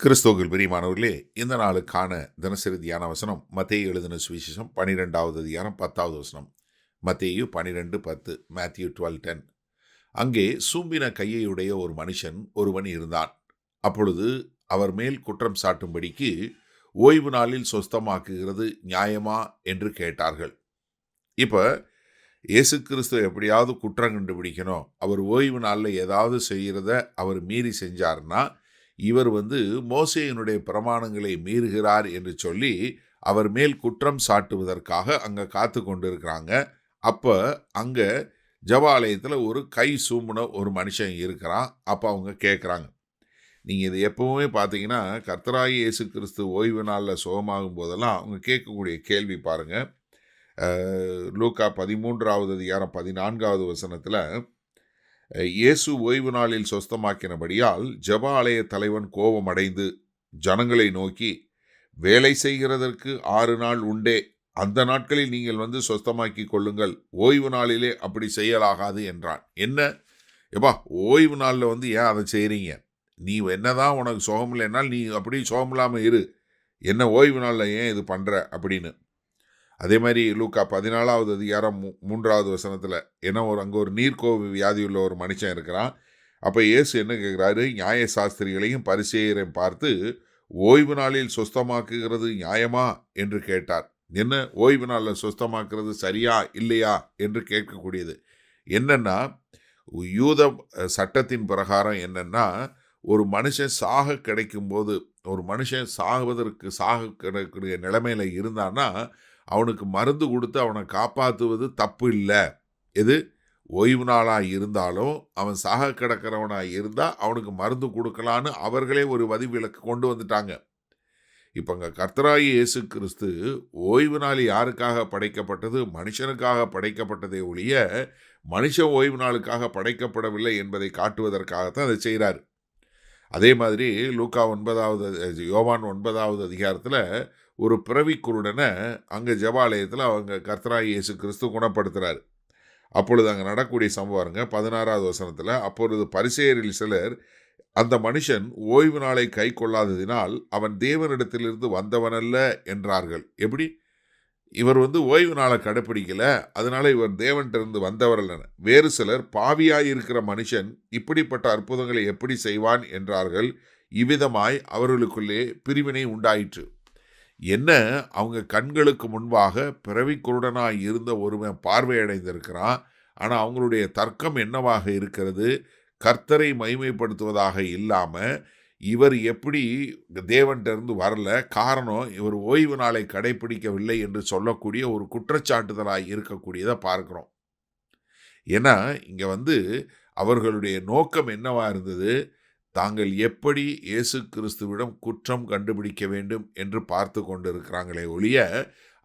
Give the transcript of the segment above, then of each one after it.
கிறிஸ்துவுக்குள் பிரியமானவர்களே, இந்த நாளுக்கான தினசரி தியான வசனம் மத்தேயு எழுதின சுவிசேஷம் 12வது அதிகாரம் 10வது வசனம். மத்தேயு 12:10, மேத்யூ 12:10. அங்கே சூம்பின கையையுடைய ஒரு மனுஷன் ஒருவன் இருந்தான். அப்பொழுது அவர் மேல் குற்றம் சாட்டும்படிக்கு, ஓய்வு நாளில் சொஸ்தமாக்குகிறது நியாயமா என்று கேட்டார்கள். இப்ப இயேசு கிறிஸ்துவ எப்படியாவது குற்றம் கண்டுபிடிக்கணும், அவர் ஓய்வு நாளில் ஏதாவது செய்கிறத அவர் மீறி செஞ்சார்னா, இவர் மோசேயினுடைய பிரமாணங்களை மீறுகிறார் என்று சொல்லி அவர் மேல் குற்றம் சாட்டுவதற்காக அங்க காத்து கொண்டிருக்கிறாங்க. அப்ப அங்க ஜெபாலயத்தில் ஒரு கை சூம்பின ஒரு மனுஷன் இருக்கிறான். அப்ப அவங்க கேட்குறாங்க. நீங்க இது எப்பவுமே பார்த்தீங்கன்னா, கர்த்தராகிய இயேசு கிறிஸ்து ஓய்வு நாளில் சுகமாகும் போதெல்லாம் அவங்க கேட்கக்கூடிய கேள்வி பாருங்க. லூக்கா 13வது அதிகாரம் 14வது வசனத்தில், இயேசு ஓய்வு நாளில் சொஸ்தமாக்கினபடியால் ஜெப ஆலய தலைவன் கோபமடைந்து ஜனங்களை நோக்கி, வேலை செய்கிறதற்கு 6 நாள் உண்டே, அந்த நாட்களில் நீங்கள் சொஸ்தமாக்கி கொள்ளுங்கள், ஓய்வு நாளிலே அப்படி செய்யலாகாது என்றான். என்ன எப்பா, ஓய்வு நாளில் ஏன் அதை செய்கிறீங்க? நீ என்னதான் உனக்கு சுகம் இல்லைன்னால் நீ அப்படி சுகம் இல்லாமல் இரு, என்ன ஓய்வு நாளில் ஏன் இது பண்ணுற அப்படின்னு. அதே மாதிரி லூக்கா 14வது அதிகாரம் 3வது வசனத்தில், ஏன்னா அங்கே ஒரு நீர்க்கோவு வியாதியுள்ள ஒரு மனுஷன் இருக்கிறான். அப்போ இயேசு என்ன கேட்குறாரு? நியாய சாஸ்திரிகளையும் பரிசேயரையும் பார்த்து, ஓய்வு நாளில் சொஸ்தமாக்குகிறது நியாயமா என்று கேட்டார். என்ன, ஓய்வு நாளில் சொஸ்தமாக்குறது சரியா இல்லையா என்று கேட்கக்கூடியது. என்னன்னா, யூத சட்டத்தின் பிரகாரம் என்னன்னா, ஒரு மனுஷன் சாக கிடைக்கும் போது, ஒரு மனுஷன் சாக கிடைக்கக்கூடிய நிலைமையில இருந்தான்னா அவனுக்கு மருந்து கொடுத்து அவனை காப்பாற்றுவது தப்பு இல்லை. எது ஓய்வு நாளாக இருந்தாலும் அவன் சாக கிடக்கிறவனாக இருந்தால் அவனுக்கு மருந்து கொடுக்கலான்னு அவர்களே ஒரு விதிவிலக்கு கொண்டு வந்துட்டாங்க. இப்போ அங்கே கர்த்தராகிய இயேசு கிறிஸ்து ஓய்வு நாள் யாருக்காக படைக்கப்பட்டது? மனுஷனுக்காக படைக்கப்பட்டதே ஒழிய மனுஷன் ஓய்வு நாளுக்காக படைக்கப்படவில்லை என்பதை காட்டுவதற்காகத்தான் அதை செய்கிறார். அதே மாதிரி லூக்கா 9வது யோவான் 9வது அதிகாரத்தில் ஒரு பிறவி குருடனை அங்கே ஜெபாலயத்தில் அவங்க கர்த்தராகிய இயேசு கிறிஸ்து குணப்படுத்துகிறார். அப்பொழுது அங்கே நடக்கக்கூடிய சம்பவங்க 16வது வசனத்தில், அப்பொழுது பரிசேயரில் சிலர், அந்த மனுஷன் ஓய்வு நாளை கை கொள்ளாததினால் அவன் தேவனிடத்திலிருந்து வந்தவனல்ல என்றார்கள். எப்படி? இவர் ஓய்வு நாளை கடைப்பிடிக்கல, அதனால இவர் தேவனிலிருந்து வந்தவர் அல்ல. வேறு சிலர், பாவியாயிருக்கிற மனுஷன் இப்படிப்பட்ட அற்புதங்களை எப்படி செய்வான் என்றார்கள். இவ்விதமாய் அவர்களுக்குள்ளே பிரிவினை உண்டாயிற்று. என்ன, அவங்க கண்களுக்கு முன்பாக பிறவி குருடனாய் இருந்த ஒருவன் பார்வையடைந்திருக்கிறான். ஆனால் அவங்களுடைய தர்க்கம் என்னவாக இருக்கிறது? கர்த்தரை மகிமைப்படுத்துவதாக இல்லாமல் இவர் எப்படி தேவன்கிட்ட வரல, காரணம் இவர் ஓய்வு நாளை கடைபிடிக்கவில்லை என்று சொல்லக்கூடிய ஒரு குற்றச்சாட்டுதலாய் இருக்கக்கூடியதை பார்க்கிறோம். ஏன்னா இங்கே அவர்களுடைய நோக்கம் என்னவா இருந்தது? தாங்கள் எப்படி இயேசு கிறிஸ்துவிடம் குற்றம் கண்டுபிடிக்க வேண்டும் என்று பார்த்து கொண்டிருக்கிறாங்களே ஒழிய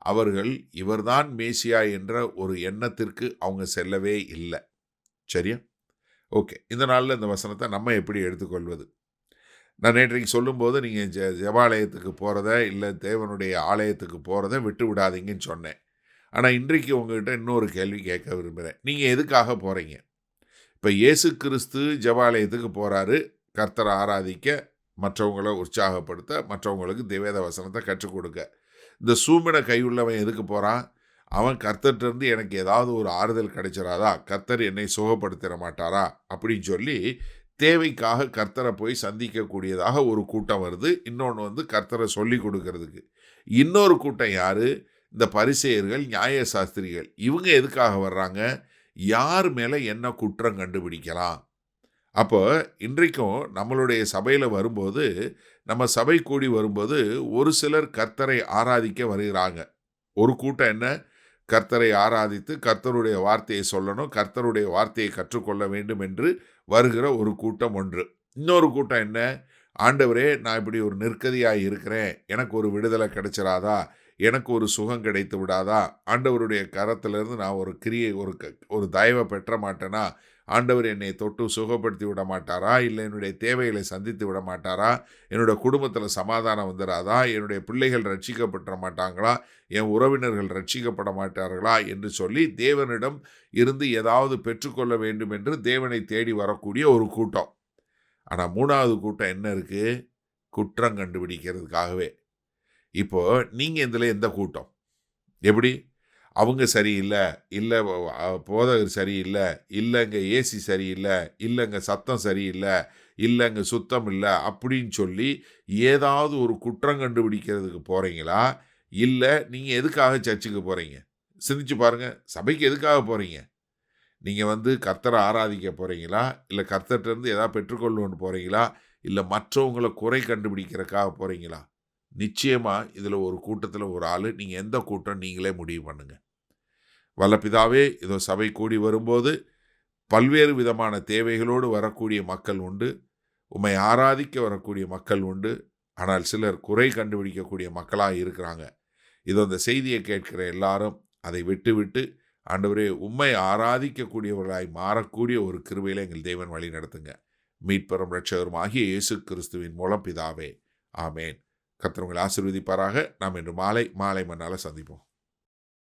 அவர்கள் இவர்தான் மேசியா என்ற ஒரு எண்ணத்திற்கு அவங்க செல்லவே இல்லை. சரியா? ஓகே, இந்த நாளில் இந்த வசனத்தை நம்ம எப்படி எடுத்துக்கொள்வது? நான் நேற்றைக்கு சொல்லும்போது நீங்கள் ஜெபாலயத்துக்கு போகிறத இல்லை தேவனுடைய ஆலயத்துக்கு போகிறத விட்டு விடாதீங்கன்னு சொன்னேன். ஆனால் இன்றைக்கு உங்ககிட்ட இன்னொரு கேள்வி கேட்க விரும்புகிறேன். நீங்கள் எதுக்காக போகிறீங்க? இப்போ இயேசு கிறிஸ்து ஜெபாலயத்துக்கு போகிறாரு, கர்த்தரை ஆராதிக்க, மற்றவங்களை உற்சாகப்படுத்த, மற்றவங்களுக்கு வேத வசனத்தை கற்றுக் கொடுக்க. இந்த சூம்பின கையுள்ளவன் எதுக்கு போகிறான்? அவன் கர்த்தர்கிட்டருந்து எனக்கு ஏதாவது ஒரு ஆறுதல் கிடைச்சிடாதா, கர்த்தர் என்னை சுகப்படுத்திட மாட்டாரா அப்படின்னு சொல்லி தேவைக்காக கர்த்தரை போய் சந்திக்கக்கூடியதாக ஒரு கூட்டம் வருது. இன்னொன்று கர்த்தரை சொல்லி கொடுக்கறதுக்கு. இன்னொரு கூட்டம் யாரு? இந்த பரிசேயர்கள், நியாய சாஸ்திரிகள். இவங்க எதுக்காக வர்றாங்க? யார் மேலே என்ன குற்றம் கண்டுபிடிக்கலாம். அப்போ இன்றைக்கும் நம்மளுடைய சபையில் வரும்போது, நம்ம சபை கூடி வரும்போது ஒரு சிலர் கர்த்தரை ஆராதிக்க வருகிறாங்க. ஒரு கூட்டம் என்ன, கர்த்தரை ஆராதித்து கர்த்தருடைய வார்த்தையை சொல்லணும், கர்த்தருடைய வார்த்தையை கற்றுக்கொள்ள வேண்டும் என்று வருகிற ஒரு கூட்டம் ஒன்று. இன்னொரு கூட்டம் என்ன, ஆண்டவரே நான் இப்படி ஒரு நிற்கதியாக இருக்கிறேன், எனக்கு ஒரு விடுதலை கிடைச்சிடாதா, எனக்கு ஒரு சுகம் கிடைத்து விடாதா, ஆண்டவருடைய கரத்திலிருந்து நான் ஒரு கிரியை ஒரு தயவை பெற்ற மாட்டேனா, ஆண்டவர் என்னை தொட்டு சுகப்படுத்தி விட மாட்டாரா, இல்லை என்னுடைய தேவைகளை சந்தித்து விட மாட்டாரா, என்னுடைய குடும்பத்தில் சமாதானம் வந்துடாதா, என்னுடைய பிள்ளைகள் ரட்சிக்கப்பட மாட்டாங்களா, என் உறவினர்கள் ரட்சிக்கப்பட மாட்டார்களா என்று சொல்லி தேவனிடம் இருந்து ஏதாவது பெற்றுக்கொள்ள வேண்டும் என்று தேவனை தேடி வரக்கூடிய ஒரு கூட்டம். ஆனால் 3வது கூட்டம் என்ன இருக்குது? குற்றம் கண்டுபிடிக்கிறதுக்காகவே. இப்போ நீங்க இதுல எந்த கூட்டம்? எப்படி? அவங்க சரியில்ல, இல்ல போதகர் சரியில்ல, இல்லங்க ஏசி சரியில்ல, இல்லங்க சத்தம் சரியில்ல, இல்லங்க சுத்தம் இல்ல அப்படின்னு சொல்லி ஏதாவது ஒரு குற்றம் கண்டுபிடிக்கிறதுக்கு போறீங்களா? இல்ல நீங்க எதுக்காக சர்ச்சுக்கு போறீங்க? சிந்திச்சு பாருங்க. சபைக்கு எதுக்காக போறீங்க? நீங்க கர்த்தரை ஆராதிக்க போறீங்களா? இல்ல கர்த்தர்ட்ட இருந்து ஏதாவது பெற்றுக்கொள்ளணும்னு போறீங்களா? இல்ல மற்றவங்கள குறை கண்டுபிடிக்கிறதுக்காக போறீங்களா? நிச்சயமா இதுல ஒரு கூட்டத்துல ஒரு ஆளு. நீங்க எந்த கூட்டம் நீங்களே முடிவு பண்ணுங்க. வல்ல பிதாவே, இதோ சபை கூடி வரும்போது பல்வேறு விதமான தேவைகளோடு வரக்கூடிய மக்கள் உண்டு. உம்மை ஆராதிக்க வரக்கூடிய மக்கள் உண்டு. ஆனால் சிலர் குறை கண்டுபிடிக்கக்கூடிய மக்களாக இருக்கிறாங்க. இதோ இந்த செய்தியை கேட்கிற எல்லாரும் அதை விட்டுவிட்டு ஆண்டவரே உம்மை ஆராதிக்கக்கூடியவர்களாய் மாறக்கூடிய ஒரு கிருபையில எங்கள் தேவன் வழி நடத்துங்க. மீட்பெரும் இரட்சகரும் ஆகிய இயேசு கிறிஸ்துவின் மூலம் பிதாவே. ஆமேன். கர்த்தர் உங்களை ஆசீர்வதிப்பாராக. நாம் இன்று மாலை மன்னால சந்திப்போம்.